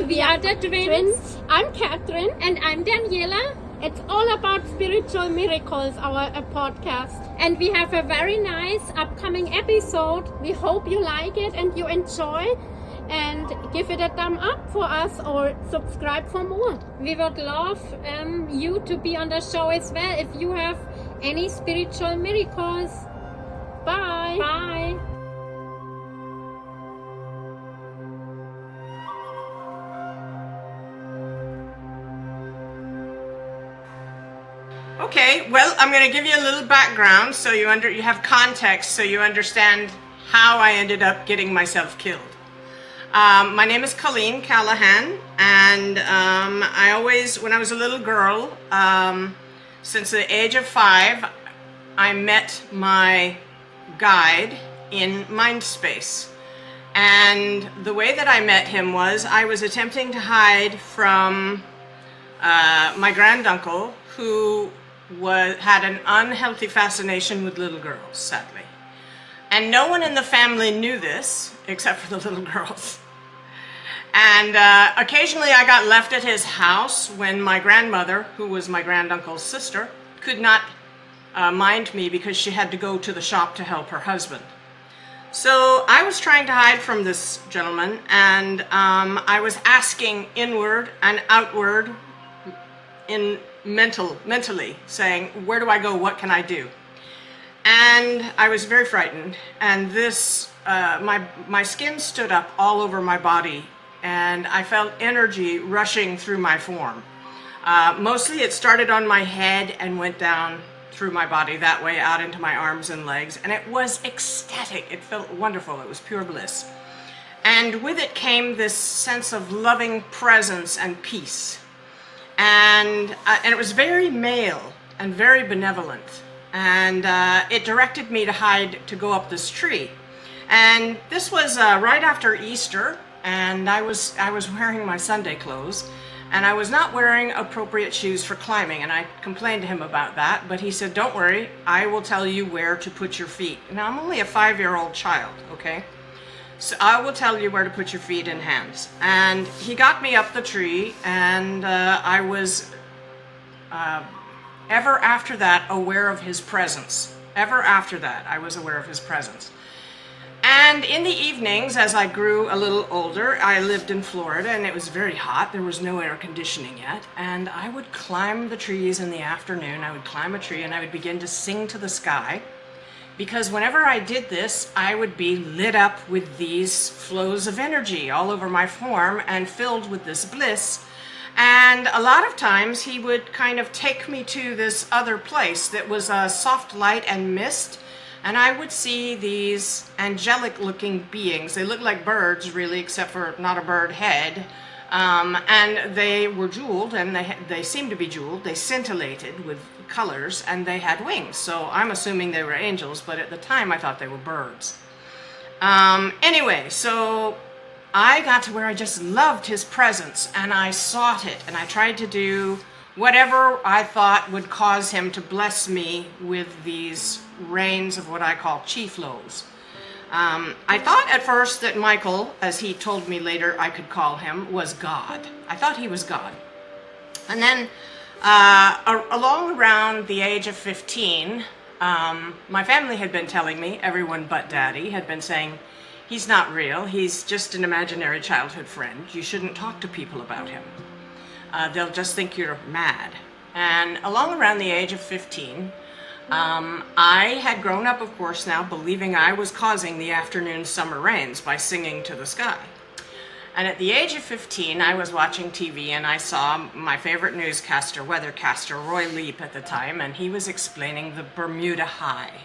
We are the twins. I'm Catherine. And I'm Daniela. It's all about spiritual miracles, our podcast. And we have a very nice upcoming episode. We hope you like it and you enjoy. And give it a thumb up for us or subscribe for more. We would love you to be on the show as well if you have any spiritual miracles. Bye. Bye. Okay, well, I'm going to give you a little background so you have context, so you understand how I ended up getting myself killed. My name is Cailin, and I always, when I was a little girl, since the age of 5, I met my guide in mind space. And the way that I met him was I was attempting to hide from my granduncle, who had an unhealthy fascination with little girls, sadly. And no one in the family knew this, except for the little girls. And occasionally I got left at his house when my grandmother, who was my granduncle's sister, could not mind me because she had to go to the shop to help her husband. So I was trying to hide from this gentleman, and I was asking inward and outward mentally, saying, where do I go? What can I do? And I was very frightened, and this, my skin stood up all over my body, and I felt energy rushing through my form. Mostly it started on my head and went down through my body that way out into my arms and legs, and it was ecstatic. It felt wonderful. It was pure bliss. And with it came this sense of loving presence and peace. And it was very male and very benevolent. And it directed me to go up this tree. And this was right after Easter, and I was wearing my Sunday clothes, and I was not wearing appropriate shoes for climbing, and I complained to him about that, but he said, don't worry, I will tell you where to put your feet. Now, I'm only a 5-year-old child, okay? So I will tell you where to put your feet and hands. And he got me up the tree, and I was ever after that aware of his presence. Ever after that, I was aware of his presence. And in the evenings, as I grew a little older, I lived in Florida, and it was very hot. There was no air conditioning yet. And I would climb the trees in the afternoon. I would climb a tree, and I would begin to sing to the sky. Because whenever I did this, I would be lit up with these flows of energy all over my form and filled with this bliss. And a lot of times he would kind of take me to this other place that was a soft light and mist, and I would see these angelic looking beings. They looked like birds, really, except for not a bird head. And they were jeweled, and they seemed to be jeweled. They scintillated with colors, and they had wings. So I'm assuming they were angels, but at the time I thought they were birds. Anyway, so I got to where I just loved his presence, and I sought it, and I tried to do whatever I thought would cause him to bless me with these rains of what I call chi flows. I thought at first that Michael, as he told me later I could call him, was God. I thought he was God. And then along around the age of 15, my family had been telling me, everyone but Daddy had been saying, he's not real, he's just an imaginary childhood friend. You shouldn't talk to people about him. They'll just think you're mad. And along around the age of 15, I had grown up, of course, now believing I was causing the afternoon summer rains by singing to the sky. And at the age of 15, I was watching TV, and I saw my favorite newscaster, weathercaster, Roy Leap at the time, and he was explaining the Bermuda High,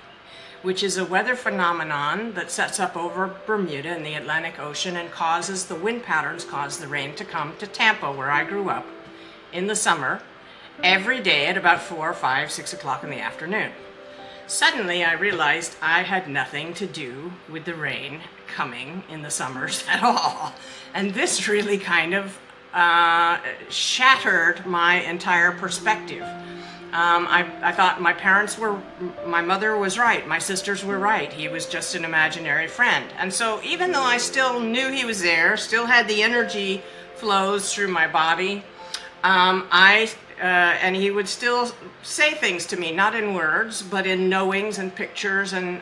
which is a weather phenomenon that sets up over Bermuda in the Atlantic Ocean and causes the wind patterns, cause the rain to come to Tampa, where I grew up, in the summer, every day at about 4, 5, 6 o'clock in the afternoon. Suddenly I realized I had nothing to do with the rain coming in the summers at all. And this really kind of shattered my entire perspective. I thought my mother was right, my sisters were right, he was just an imaginary friend. And so even though I still knew he was there, still had the energy flows through my body. And he would still say things to me, not in words, but in knowings and pictures and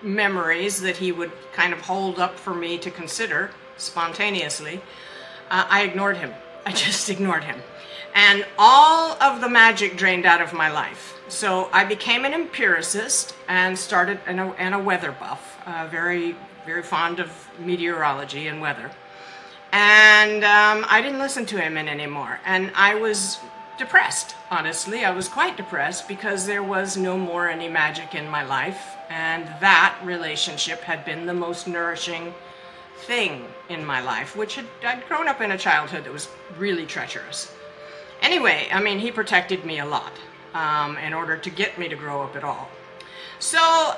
memories that he would kind of hold up for me to consider spontaneously. I ignored him. I just ignored him. And all of the magic drained out of my life. So I became an empiricist and started, and a weather buff, very, very fond of meteorology and weather. And I didn't listen to him anymore. And I was depressed, honestly. I was quite depressed because there was no more any magic in my life. And that relationship had been the most nourishing thing in my life, which I'd grown up in a childhood that was really treacherous. Anyway, I mean, he protected me a lot in order to get me to grow up at all. So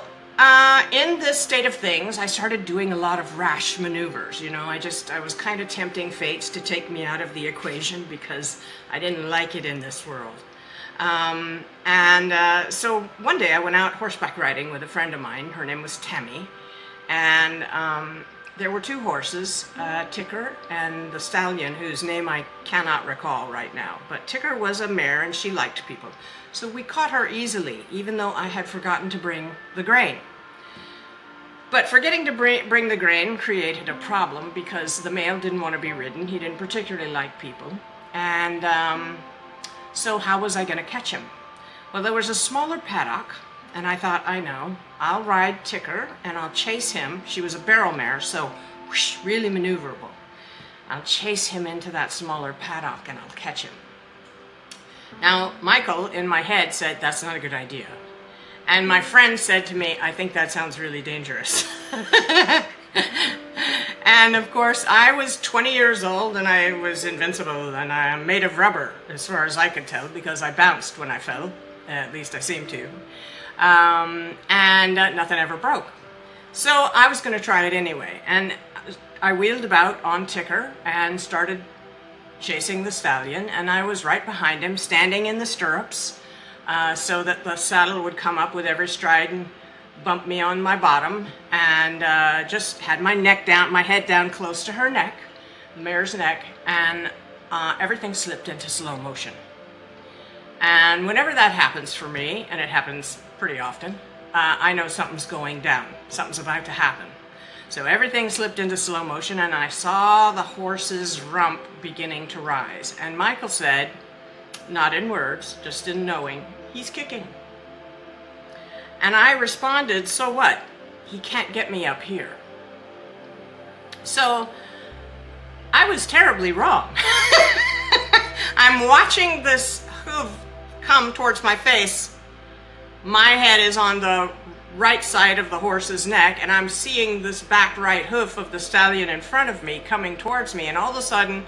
in this state of things, I started doing a lot of rash maneuvers. You know, I was kind of tempting fates to take me out of the equation because I didn't like it in this world. So one day I went out horseback riding with a friend of mine. Her name was Tammy. And there were two horses, Ticker and the stallion, whose name I cannot recall right now. But Ticker was a mare and she liked people. So we caught her easily, even though I had forgotten to bring the grain. But forgetting to bring the grain created a problem because the male didn't want to be ridden. He didn't particularly like people. And so how was I going to catch him? Well, there was a smaller paddock, and I thought, I know, I'll ride Ticker and I'll chase him. She was a barrel mare, so whoosh, really maneuverable. I'll chase him into that smaller paddock and I'll catch him. Now, Michael, in my head, said, that's not a good idea. And my friend said to me, I think that sounds really dangerous. And of course, I was 20 years old and I was invincible and I'm made of rubber, as far as I could tell, because I bounced when I fell. At least I seemed to. And nothing ever broke. So I was going to try it anyway. And I wheeled about on Ticker and started chasing the stallion. And I was right behind him, standing in the stirrups, so that the saddle would come up with every stride and bump me on my bottom. And just had my head down close to her neck, the mare's neck, and everything slipped into slow motion. And whenever that happens for me, and it happens pretty often, I know something's going down. Something's about to happen. So everything slipped into slow motion and I saw the horse's rump beginning to rise. And Michael said, not in words, just in knowing, he's kicking. And I responded, so what? He can't get me up here. So I was terribly wrong. I'm watching this hoof come towards my face. My head is on the right side of the horse's neck, and I'm seeing this back right hoof of the stallion in front of me coming towards me, and all of a sudden,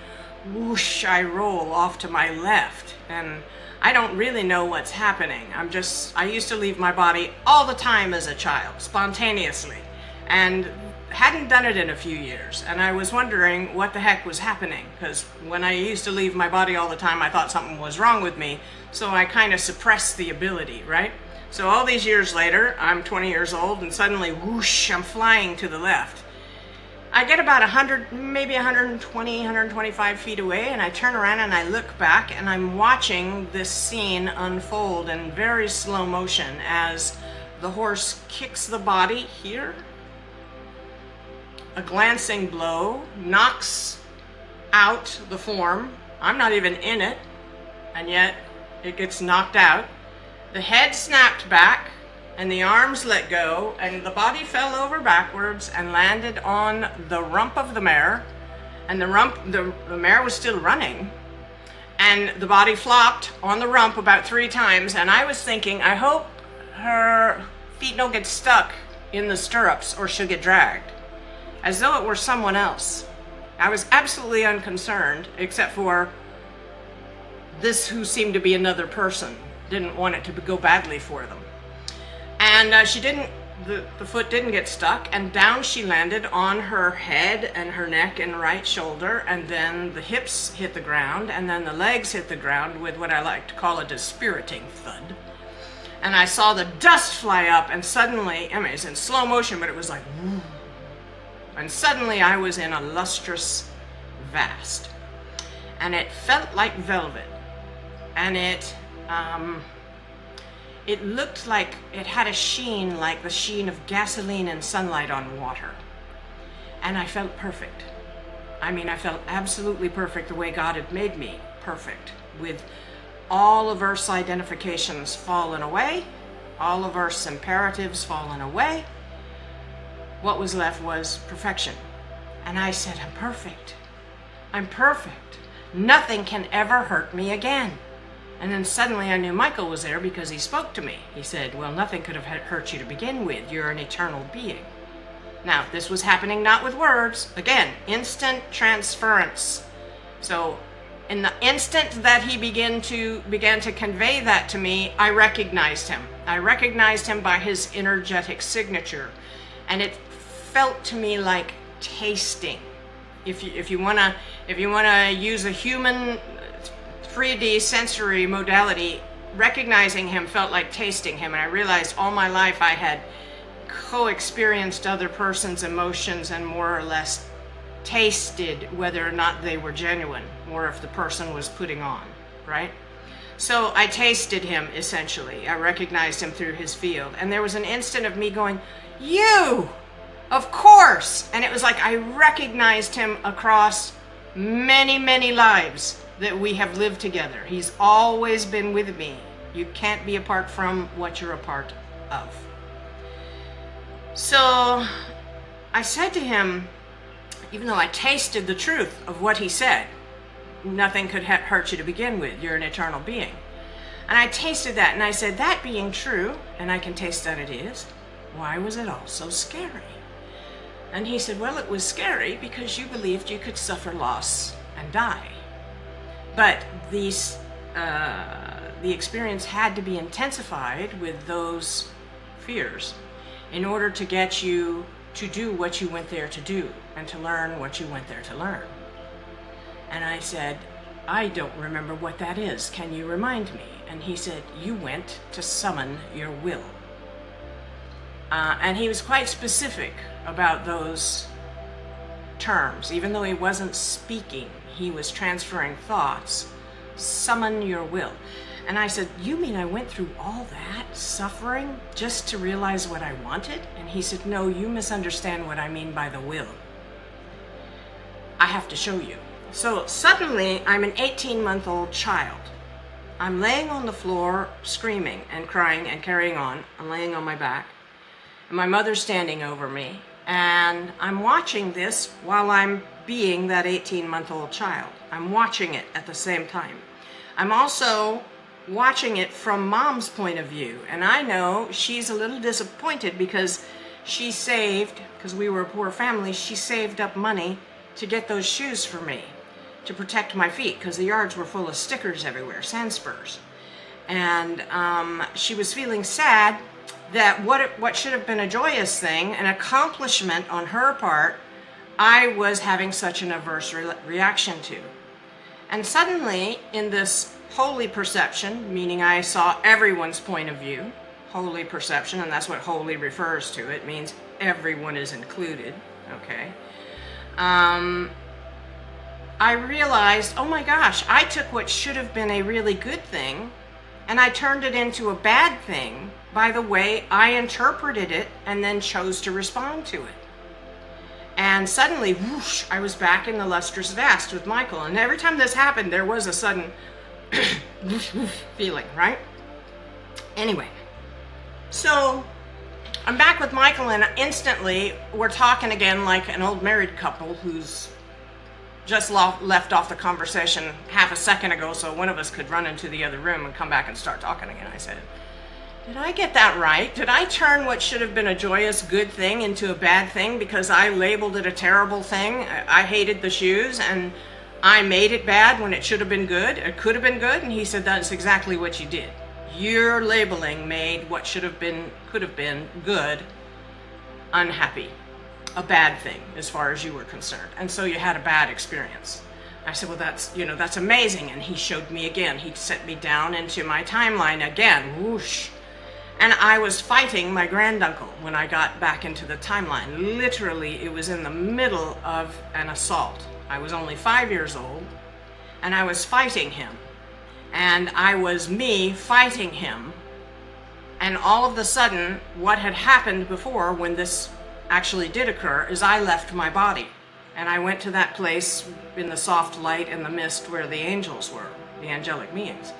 whoosh, I roll off to my left, and I don't really know what's happening. I used to leave my body all the time as a child, spontaneously, and hadn't done it in a few years, and I was wondering what the heck was happening, because when I used to leave my body all the time, I thought something was wrong with me, so I kind of suppressed the ability, right? So all these years later, I'm 20 years old, and suddenly, whoosh, I'm flying to the left. I get about 100, maybe 120, 125 feet away, and I turn around and I look back, and I'm watching this scene unfold in very slow motion as the horse kicks the body here. A glancing blow knocks out the form. I'm not even in it, and yet it gets knocked out. The head snapped back, and the arms let go, and the body fell over backwards and landed on the rump of the mare, and the mare was still running, and the body flopped on the rump about 3 times, and I was thinking, I hope her feet don't get stuck in the stirrups or she'll get dragged, as though it were someone else. I was absolutely unconcerned, except for this who seemed to be another person. Didn't want it to go badly for them. And the foot didn't get stuck, and down she landed on her head and her neck and right shoulder, and then the hips hit the ground, and then the legs hit the ground with what I like to call a dispiriting thud. And I saw the dust fly up, and suddenly, I mean, it's in slow motion, but it was like, woo. And suddenly I was in a lustrous, Vast. And it felt like velvet. And it looked like it had a sheen like the sheen of gasoline and sunlight on water. And I felt perfect. I mean, I felt absolutely perfect the way God had made me perfect, with all of Earth's identifications fallen away, all of Earth's imperatives fallen away. What was left was perfection. And I said, I'm perfect. I'm perfect. Nothing can ever hurt me again. And then suddenly I knew Michael was there because he spoke to me. He said, well, nothing could have hurt you to begin with. You're an eternal being. Now, this was happening not with words. Again, instant transference. So in the instant that he began to convey that to me, I recognized him. I recognized him by his energetic signature. And it felt to me like tasting. If you wanna use a human 3D sensory modality, recognizing him felt like tasting him. And I realized all my life I had co-experienced other person's emotions and more or less tasted whether or not they were genuine or if the person was putting on, right? So I tasted him, essentially. I recognized him through his field. And there was an instant of me going, you! Of course! And it was like I recognized him across many, many lives that we have lived together. He's always been with me. You can't be apart from what you're a part of. So I said to him, even though I tasted the truth of what he said, nothing could hurt you to begin with. You're an eternal being. And I tasted that and I said, that being true, and I can taste that it is, why was it all so scary? And he said, well, it was scary because you believed you could suffer loss and die. But the experience had to be intensified with those fears in order to get you to do what you went there to do and to learn what you went there to learn. And I said, I don't remember what that is. Can you remind me? And he said, you went to summon your will. And he was quite specific about those terms. Even though he wasn't speaking, he was transferring thoughts. Summon your will. And I said, you mean I went through all that suffering just to realize what I wanted? And he said, no, you misunderstand what I mean by the will. I have to show you. So suddenly I'm an 18-month-old child. I'm laying on the floor screaming and crying and carrying on. I'm laying on my back. And my mother's standing over me. And I'm watching this while I'm being that 18-month-old child. I'm watching it at the same time. I'm also watching it from Mom's point of view. And I know she's a little disappointed because she saved, because we were a poor family, she saved up money to get those shoes for me to protect my feet because the yards were full of stickers everywhere, sand spurs. And she was feeling sad that what should have been a joyous thing, an accomplishment on her part, I was having such an adverse reaction to. And suddenly, in this holy perception, meaning I saw everyone's point of view, holy perception, and that's what holy refers to. It means everyone is included, okay? I realized, oh my gosh, I took what should have been a really good thing and I turned it into a bad thing by the way I interpreted it and then chose to respond to it. And suddenly, whoosh, I was back in the Lustrous Vast with Michael. And every time this happened, there was a sudden feeling, right? Anyway, so I'm back with Michael and instantly we're talking again like an old married couple who's just left off the conversation half a second ago so one of us could run into the other room and come back and start talking again. I said, did I get that right? Did I turn what should have been a joyous good thing into a bad thing because I labeled it a terrible thing? I hated the shoes and I made it bad when it should have been good. It could have been good. And he said, that's exactly what you did. Your labeling made what should have been, could have been good, unhappy, a bad thing as far as you were concerned. And so you had a bad experience. I said, well, that's amazing. And he showed me again. He set me down into my timeline again. Whoosh. And I was fighting my granduncle when I got back into the timeline. Literally, it was in the middle of an assault. I was only 5 years old, and I was fighting him. And I was me fighting him. And all of a sudden, what had happened before when this actually did occur is I left my body. And I went to that place in the soft light and the mist where the angels were, the angelic beings.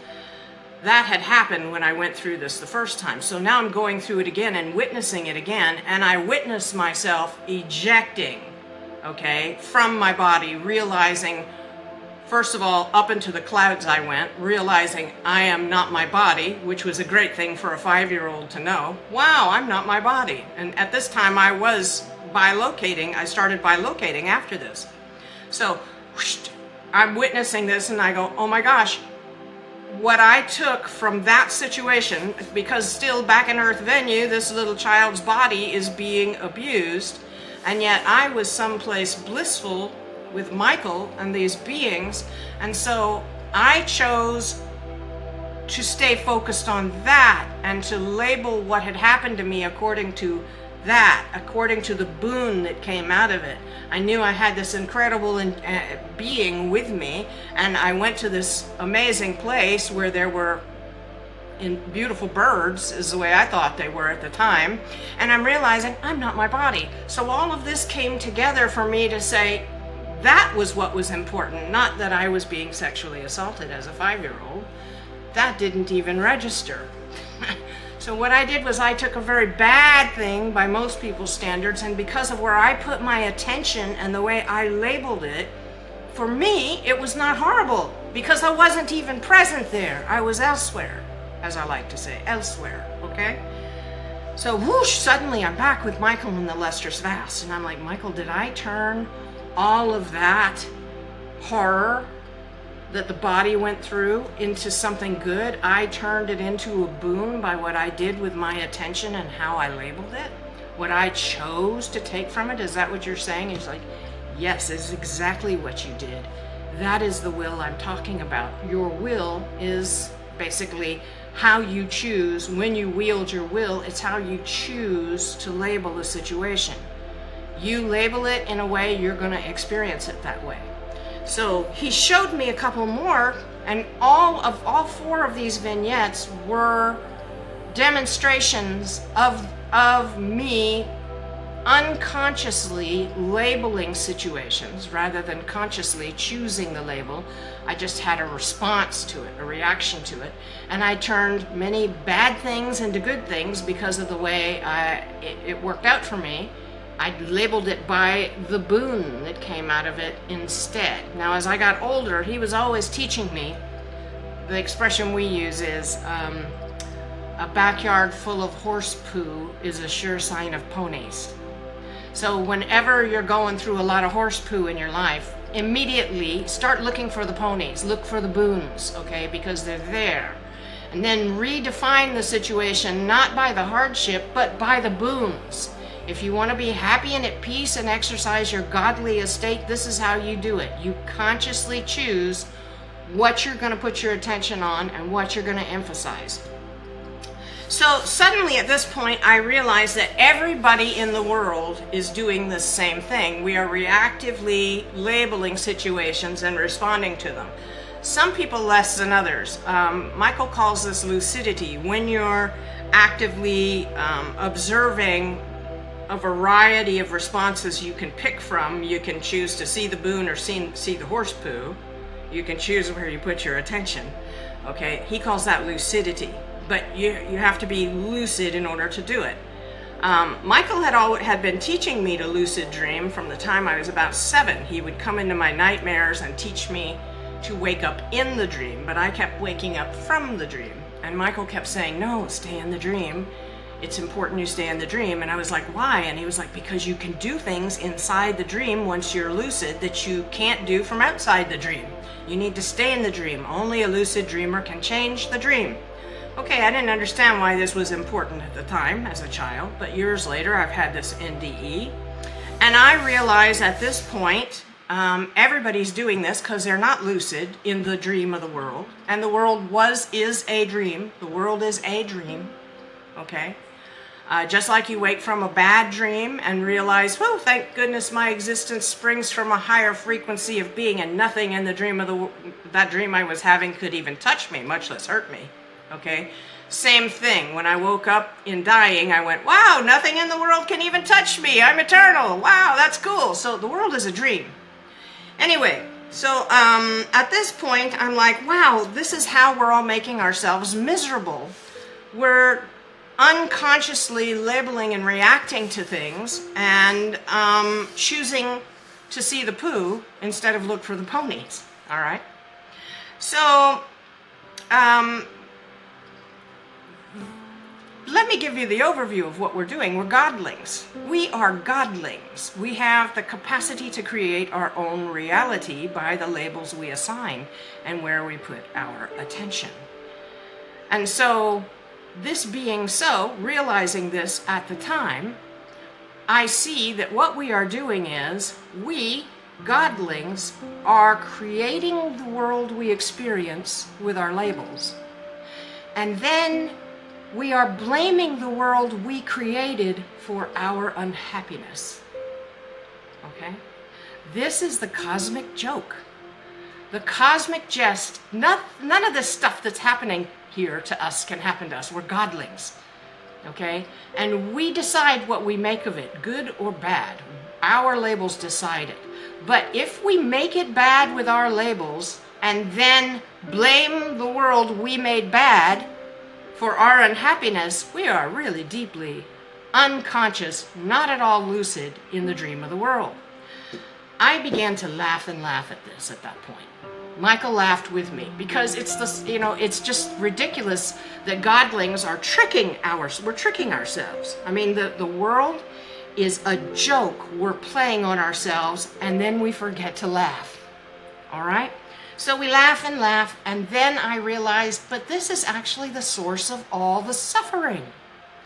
That had happened when I went through this the first time. So now I'm going through it again and witnessing it again. And I witnessed myself ejecting, okay, from my body, realizing, first of all, up into the clouds I went, realizing I am not my body, which was a great thing for a 5-year-old to know. Wow, I'm not my body. And at this time I was bilocating. I started bilocating after this. So whoosh, I'm witnessing this and I go, oh my gosh, what I took from that situation, because still back in Earth Venue, this little child's body is being abused, and yet I was someplace blissful with Michael and these beings, and so I chose to stay focused on that and to label what had happened to me according to that, according to the boon that came out of it. I knew I had this incredible being with me, and I went to this amazing place where there were beautiful birds, is the way I thought they were at the time, and I'm realizing I'm not my body. So all of this came together for me to say that was what was important, not that I was being sexually assaulted as a 5-year-old. That didn't even register. So what I did was I took a very bad thing by most people's standards, and because of where I put my attention and the way I labeled it, for me, it was not horrible because I wasn't even present there. I was elsewhere, as I like to say, elsewhere, okay? So whoosh, suddenly I'm back with Michael in the Lustrous Vast, and I'm like, Michael, did I turn all of that horror that the body went through into something good? I turned it into a boon by what I did with my attention and how I labeled it, what I chose to take from it. Is that what you're saying? He's like, yes, it's exactly what you did. That is the will I'm talking about. Your will is basically how you choose. When you wield your will, it's how you choose to label the situation. You label it in a way, you're going to experience it that way. So he showed me a couple more, and all 4 of these vignettes were demonstrations of me unconsciously labeling situations rather than consciously choosing the label. I just had a response to it, a reaction to it, and I turned many bad things into good things because of the way it worked out for me. I labeled it by the boon that came out of it instead. Now, as I got older, he was always teaching me. The expression we use is, a backyard full of horse poo is a sure sign of ponies. So whenever you're going through a lot of horse poo in your life, immediately start looking for the ponies, look for the boons, okay, because they're there. And then redefine the situation not by the hardship, but by the boons. If you want to be happy and at peace and exercise your godly estate, this is how you do it. You consciously choose what you're going to put your attention on and what you're going to emphasize. So suddenly at this point, I realized that everybody in the world is doing the same thing. We are reactively labeling situations and responding to them. Some people less than others. Michael calls this lucidity. When you're actively observing a variety of responses you can pick from, you can choose to see the boon or see the horse poo. You can choose where you put your attention. Okay, he calls that lucidity. But you have to be lucid in order to do it. Michael had been teaching me to lucid dream from the time I was about 7. He would come into my nightmares and teach me to wake up in the dream, but I kept waking up from the dream. And Michael kept saying, no, stay in the dream. It's important you stay in the dream. And I was like, why? And he was like, because you can do things inside the dream once you're lucid that you can't do from outside the dream. You need to stay in the dream. Only a lucid dreamer can change the dream. Okay, I didn't understand why this was important at the time as a child, but years later I've had this NDE. And I realize at this point, everybody's doing this because they're not lucid in the dream of the world. And the world is a dream. The world is a dream, okay? Just like you wake from a bad dream and realize, oh, thank goodness my existence springs from a higher frequency of being, and nothing in the that dream I was having could even touch me, much less hurt me. Okay? Same thing. When I woke up in dying, I went, wow, nothing in the world can even touch me. I'm eternal. Wow, that's cool. So the world is a dream. Anyway, so at this point, I'm like, wow, this is how we're all making ourselves miserable. We're unconsciously labeling and reacting to things and choosing to see the poo instead of look for the ponies. All right? So, let me give you the overview of what we're doing. We're godlings. We are godlings. We have the capacity to create our own reality by the labels we assign and where we put our attention. And so, this being so, realizing this at the time, I see that what we are doing is, we, godlings, are creating the world we experience with our labels. And then we are blaming the world we created for our unhappiness. Okay? This is the cosmic joke. The cosmic jest. None of this stuff that's happening here to us can happen to us. We're godlings. Okay? And we decide what we make of it, good or bad. Our labels decide it. But if we make it bad with our labels and then blame the world we made bad for our unhappiness, we are really deeply unconscious, not at all lucid in the dream of the world. I began to laugh and laugh at this at that point. Michael laughed with me because it's just ridiculous that godlings are we're tricking ourselves. I mean, the world is a joke we're playing on ourselves, and then we forget to laugh. All right? So we laugh, and then I realized, but this is actually the source of all the suffering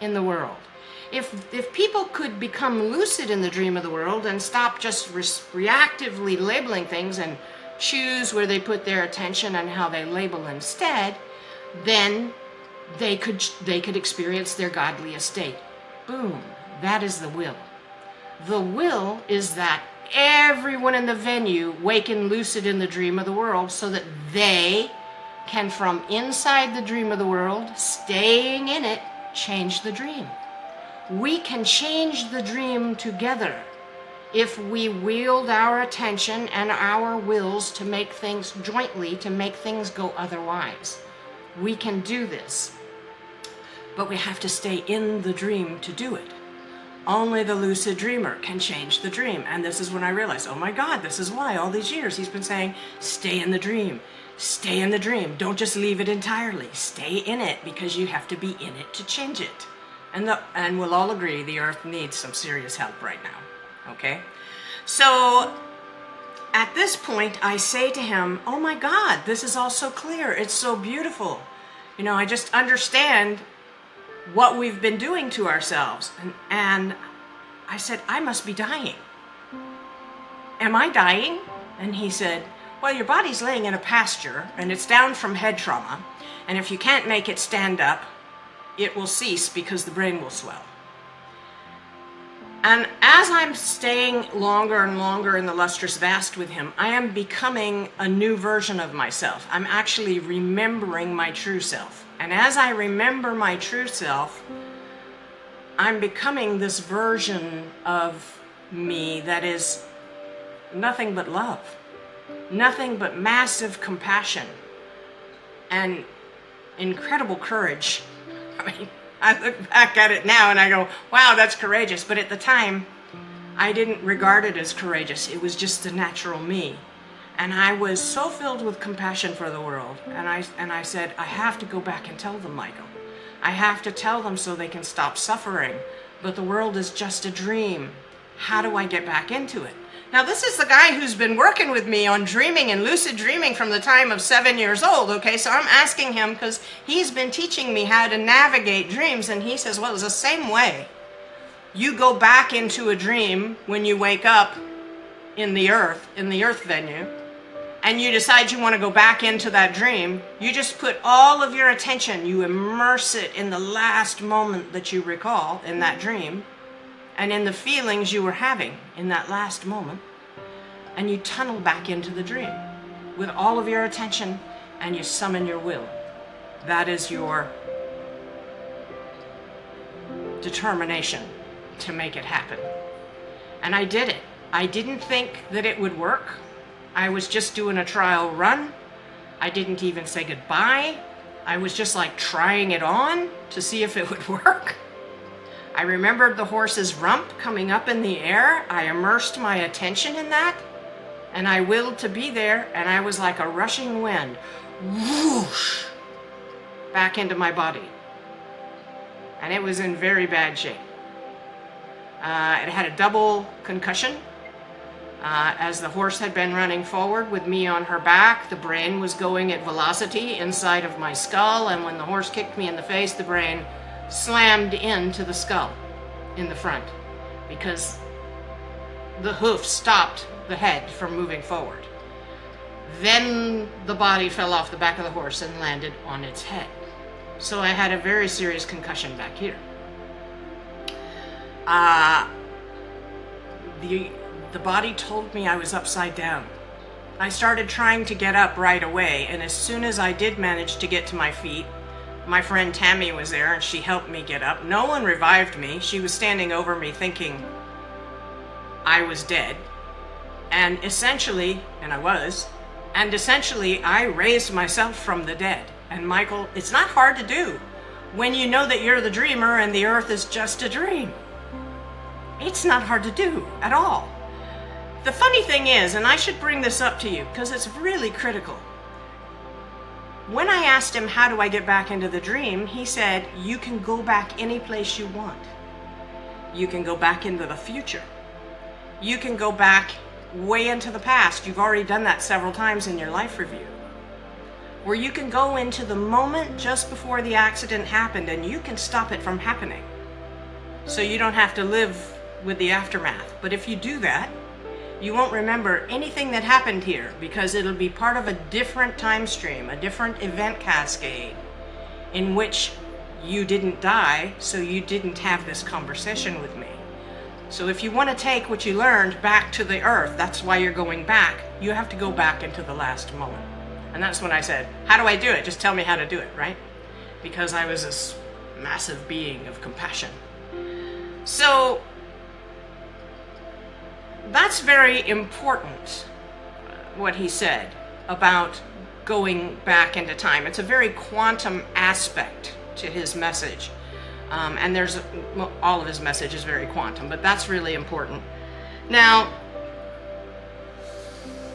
in the world. If people could become lucid in the dream of the world and stop just reactively labeling things and choose where they put their attention and how they label instead, then they could experience their godly estate. Boom. That is the will. The will is that everyone in the venue waken lucid in the dream of the world so that they can, from inside the dream of the world, staying in it, change the dream. We can change the dream together if we wield our attention and our wills to make things jointly, to make things go otherwise. We can do this, but we have to stay in the dream to do it. Only the lucid dreamer can change the dream. And this is when I realized, oh my God, this is why all these years he's been saying, stay in the dream. Stay in the dream. Don't just leave it entirely. Stay in it, because you have to be in it to change it. And we'll all agree the earth needs some serious help right now. Okay? So at this point, I say to him, oh my God, this is all so clear. It's so beautiful. I just understand what we've been doing to ourselves. And I said, I must be dying. Am I dying? And he said, well, your body's laying in a pasture and it's down from head trauma. And if you can't make it stand up, it will cease because the brain will swell. And as I'm staying longer and longer in the Lustrous Vast with him, I am becoming a new version of myself. I'm actually remembering my true self. And as I remember my true self, I'm becoming this version of me that is nothing but love, nothing but massive compassion and incredible courage. I mean, I look back at it now and I go, wow, that's courageous. But at the time, I didn't regard it as courageous. It was just the natural me. And I was so filled with compassion for the world. And I said, I have to go back and tell them, Michael. I have to tell them so they can stop suffering. But the world is just a dream. How do I get back into it? Now, this is the guy who's been working with me on dreaming and lucid dreaming from the time of 7 years old, okay? So I'm asking him because he's been teaching me how to navigate dreams. And he says, well, it's the same way. You go back into a dream when you wake up in the earth venue. and you decide you want to go back into that dream, you just put all of your attention, you immerse it in the last moment that you recall in that dream, and in the feelings you were having in that last moment, and you tunnel back into the dream with all of your attention, and you summon your will. That is your determination to make it happen. And I did it. I didn't think that it would work. I was just doing a trial run. I didn't even say goodbye. I was just like trying it on to see if it would work. I remembered the horse's rump coming up in the air. I immersed my attention in that, and I willed to be there, and I was like a rushing wind, whoosh, back into my body. And it was in very bad shape. It had a double concussion. As the horse had been running forward with me on her back, the brain was going at velocity inside of my skull, and when the horse kicked me in the face, the brain slammed into the skull in the front because the hoof stopped the head from moving forward. Then the body fell off the back of the horse and landed on its head. So I had a very serious concussion back here. The body told me I was upside down. I started trying to get up right away, and as soon as I did manage to get to my feet, my friend Tammy was there and she helped me get up. No one revived me. She was standing over me thinking I was dead. And essentially, I raised myself from the dead. And Michael, it's not hard to do when you know that you're the dreamer and the earth is just a dream. It's not hard to do at all. The funny thing is, and I should bring this up to you because it's really critical. When I asked him, how do I get back into the dream? He said, you can go back any place you want. You can go back into the future. You can go back way into the past. You've already done that several times in your life review. Where you can go into the moment just before the accident happened and you can stop it from happening. So you don't have to live with the aftermath. But if you do that, you won't remember anything that happened here because it'll be part of a different time stream, a different event cascade in which you didn't die, so you didn't have this conversation with me. So if you want to take what you learned back to the earth, that's why you're going back. You have to go back into the last moment. And that's when I said, how do I do it? Just tell me how to do it, right? Because I was this massive being of compassion. So that's very important, what he said about going back into time. It's a very quantum aspect to his message. And there's, well, all of his message is very quantum, but that's really important. Now,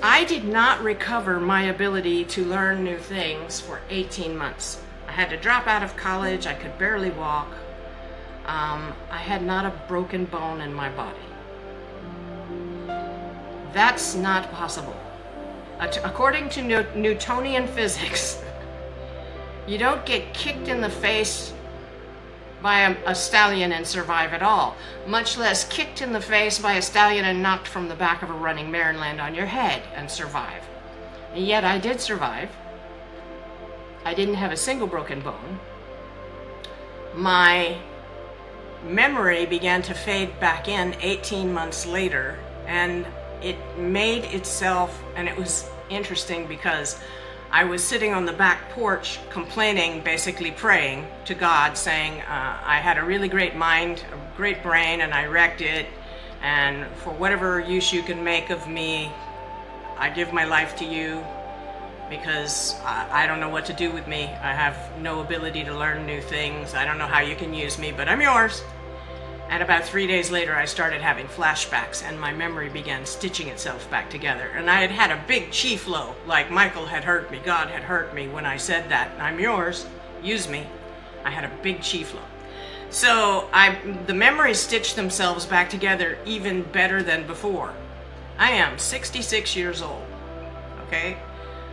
I did not recover my ability to learn new things for 18 months. I had to drop out of college. I could barely walk. I had not a broken bone in my body. That's not possible. According to Newtonian physics, you don't get kicked in the face by a stallion and survive at all, much less kicked in the face by a stallion and knocked from the back of a running mare and land on your head and survive. And yet I did survive. I didn't have a single broken bone. My memory began to fade back in 18 months later, and it made itself, and it was interesting because I was sitting on the back porch complaining, basically praying to God, saying I had a really great mind, a great brain, and I wrecked it, and for whatever use you can make of me, I give my life to you because I don't know what to do with me. I have no ability to learn new things. I don't know how you can use me, but I'm yours. And about 3 days later, I started having flashbacks, and my memory began stitching itself back together. And I had had a big chi flow, like Michael had heard me, God had heard me when I said that, I'm yours, use me. I had a big chi flow. So the memories stitched themselves back together even better than before. I am 66 years old, okay?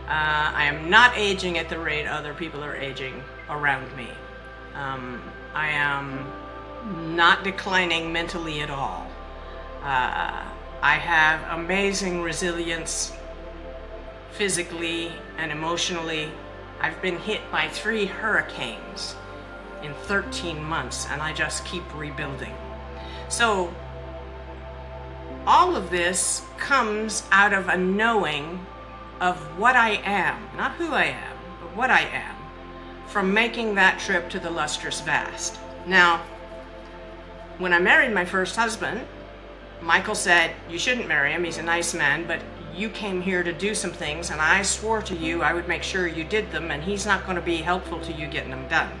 I am not aging at the rate other people are aging around me. I am not declining mentally at all. I have amazing resilience. physically and emotionally. I've been hit by 3 hurricanes in 13 months, and I just keep rebuilding. So all of this comes out of a knowing of what I am, not who I am, but what I am, from making that trip to the Lustrous Vast. Now, when I married my first husband, Michael said, you shouldn't marry him, he's a nice man, but you came here to do some things, and I swore to you I would make sure you did them, and he's not going to be helpful to you getting them done.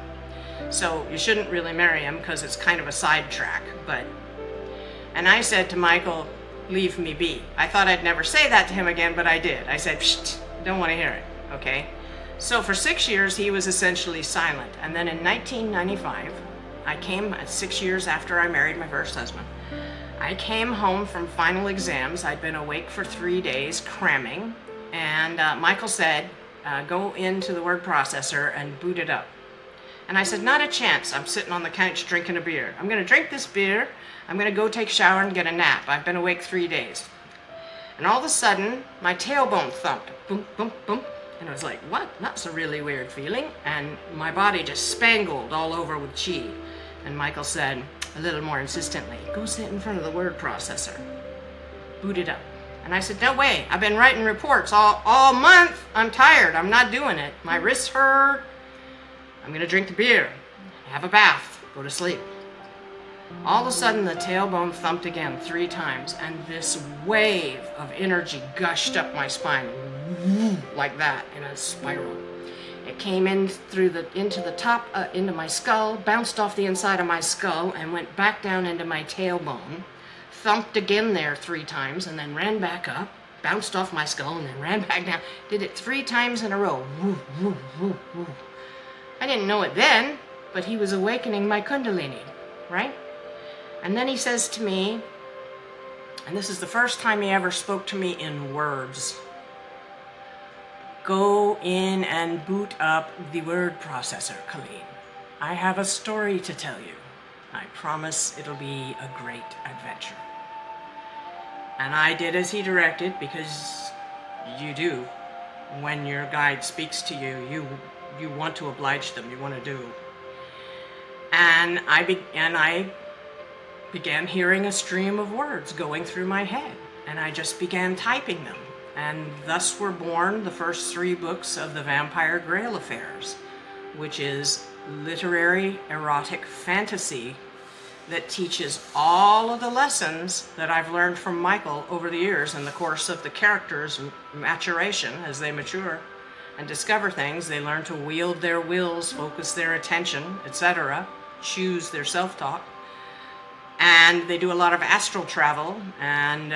So you shouldn't really marry him because it's kind of a sidetrack. And I said to Michael, leave me be. I thought I'd never say that to him again, but I did. I said, psst, don't want to hear it, okay? So for 6 years, he was essentially silent. And then in 1995, I came 6 years after I married my first husband. I came home from final exams. I'd been awake for 3 days cramming, and Michael said, go into the word processor and boot it up. And I said, not a chance. I'm sitting on the couch drinking a beer. I'm going to drink this beer. I'm going to go take a shower and get a nap. I've been awake 3 days. And all of a sudden, my tailbone thumped. Boom, boom, boom. And I was like, what? That's a really weird feeling. And my body just spangled all over with chi. And Michael said, a little more insistently, go sit in front of the word processor. Boot it up. And I said, no way. I've been writing reports all month. I'm tired. I'm not doing it. My wrists hurt. I'm going to drink the beer, have a bath, go to sleep. All of a sudden, the tailbone thumped again 3 times, and this wave of energy gushed up my spine, like that, in a spiral. It came in into the top, into my skull, bounced off the inside of my skull, and went back down into my tailbone, thumped again there 3 times, and then ran back up, bounced off my skull, and then ran back down. Did it 3 times in a row. Woo, woo, woo, woo. I didn't know it then, but he was awakening my Kundalini, right? And then he says to me, and this is the first time he ever spoke to me in words, go in and boot up the word processor, Cailin. I have a story to tell you. I promise it'll be a great adventure. And I did as he directed, because you do. When your guide speaks to you, you want to oblige them, you want to do. And I began hearing a stream of words going through my head, and I just began typing them. And thus were born the first 3 books of the Vampire Grail Affairs, which is literary erotic fantasy that teaches all of the lessons that I've learned from Michael over the years in the course of the characters' maturation as they mature and discover things. They learn to wield their wills, focus their attention, etc., choose their self-talk. And they do a lot of astral travel and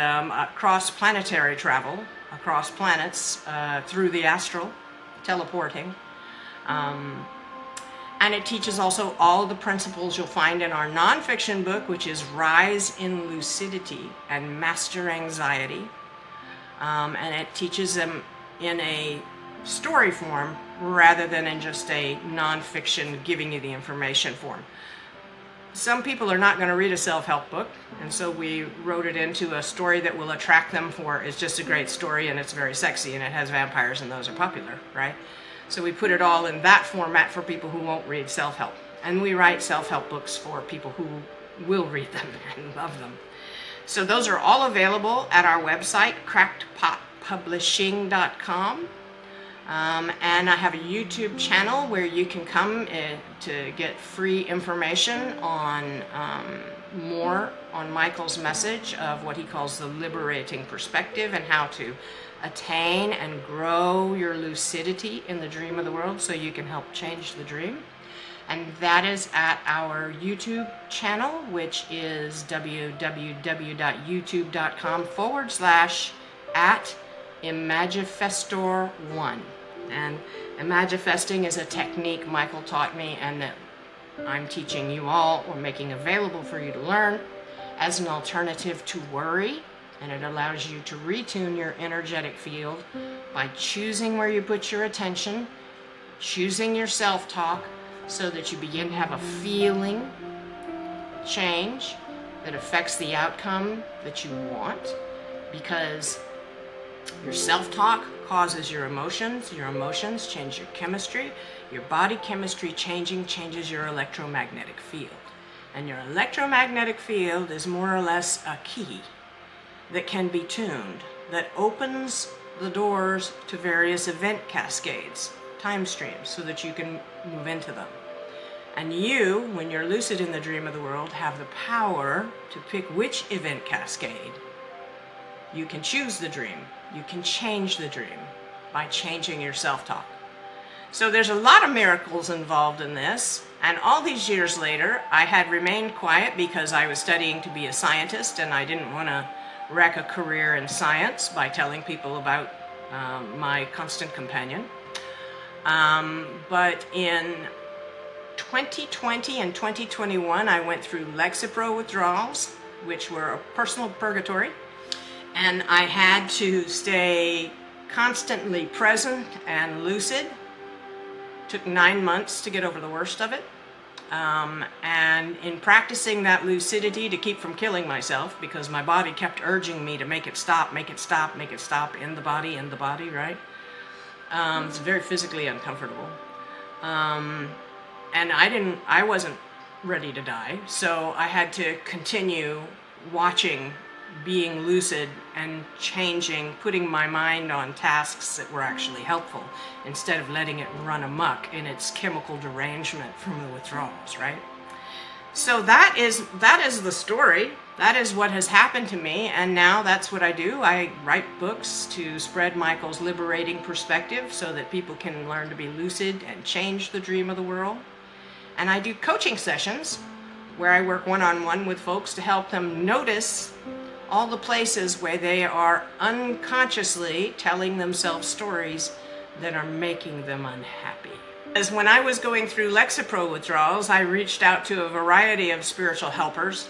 cross-planetary travel across planets through the astral, teleporting. And it teaches also all the principles you'll find in our nonfiction book, which is Rise in Lucidity and Master Anxiety. And it teaches them in a story form rather than in just a nonfiction giving you the information form. Some people are not going to read a self-help book, and so we wrote it into a story that will attract them for, it's just a great story and it's very sexy and it has vampires and those are popular, right? So we put it all in that format for people who won't read self-help. And we write self-help books for people who will read them and love them. So those are all available at our website, crackedpotpublishing.com. And I have a YouTube channel where you can come to get free information on more on Michael's message of what he calls the liberating perspective and how to attain and grow your lucidity in the dream of the world so you can help change the dream. And that is at our YouTube channel, which is www.youtube.com/@Imagifestor1. And Imagifesting is a technique Michael taught me and that I'm teaching you all or making available for you to learn as an alternative to worry. And it allows you to retune your energetic field by choosing where you put your attention, choosing your self-talk, so that you begin to have a feeling change that affects the outcome that you want. Because Your self-talk causes your emotions change your chemistry, your body chemistry changes your electromagnetic field. And your electromagnetic field is more or less a key that can be tuned, that opens the doors to various event cascades, time streams, so that you can move into them. And you, when you're lucid in the dream of the world, have the power to pick which event cascade. You can choose the dream. You can change the dream by changing your self-talk. So there's a lot of miracles involved in this. And all these years later, I had remained quiet because I was studying to be a scientist, and I didn't want to wreck a career in science by telling people about my constant companion. But in 2020 and 2021, I went through Lexapro withdrawals, which were a personal purgatory. And I had to stay constantly present and lucid. Took 9 months to get over the worst of it. And in practicing that lucidity to keep from killing myself, because my body kept urging me to make it stop, make it stop, make it stop, in the body, right? It's very physically uncomfortable. And I wasn't ready to die, so I had to continue watching, being lucid and changing, putting my mind on tasks that were actually helpful instead of letting it run amok in its chemical derangement from the withdrawals, right? So that is the story. That is what has happened to me, and now that's what I do. I write books to spread Michael's liberating perspective so that people can learn to be lucid and change the dream of the world. And I do coaching sessions where I work one-on-one with folks to help them notice all the places where they are unconsciously telling themselves stories that are making them unhappy. As when I was going through Lexapro withdrawals, I reached out to a variety of spiritual helpers.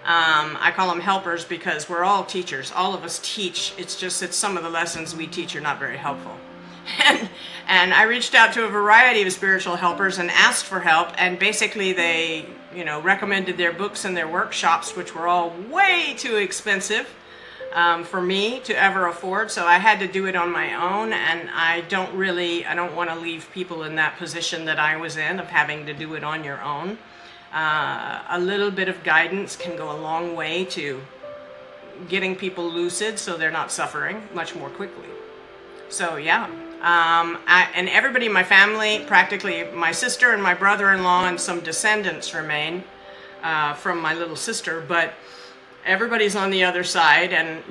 I call them helpers because we're all teachers. All of us teach. It's just that some of the lessons we teach are not very helpful. And I reached out to a variety of spiritual helpers and asked for help, and basically they, recommended their books and their workshops, which were all way too expensive for me to ever afford. So I had to do it on my own, and I don't want to leave people in that position that I was in of having to do it on your own. A little bit of guidance can go a long way to getting people lucid so they're not suffering much more quickly. So yeah. And everybody in my family, practically my sister and my brother-in-law and some descendants remain from my little sister, but everybody's on the other side, and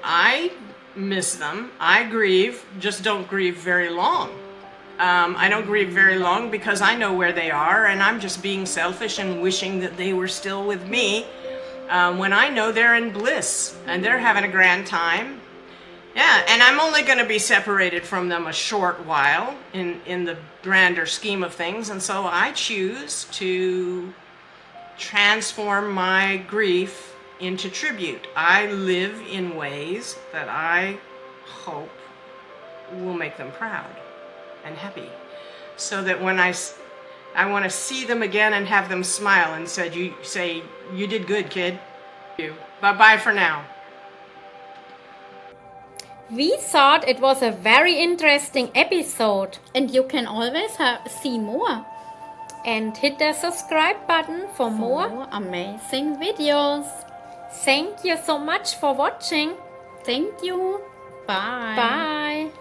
I miss them. I grieve, just don't grieve very long. I don't grieve very long because I know where they are, and I'm just being selfish and wishing that they were still with me when I know they're in bliss and they're having a grand time. Yeah, and I'm only going to be separated from them a short while in the grander scheme of things, and so I choose to transform my grief into tribute. I live in ways that I hope will make them proud and happy, so that when I want to see them again and have them smile and say, you did good, kid. Bye-bye for now. We thought it was a very interesting episode, and you can always see more. And hit the subscribe button for more amazing videos. Thank you so much for watching. Thank you. Bye. Bye.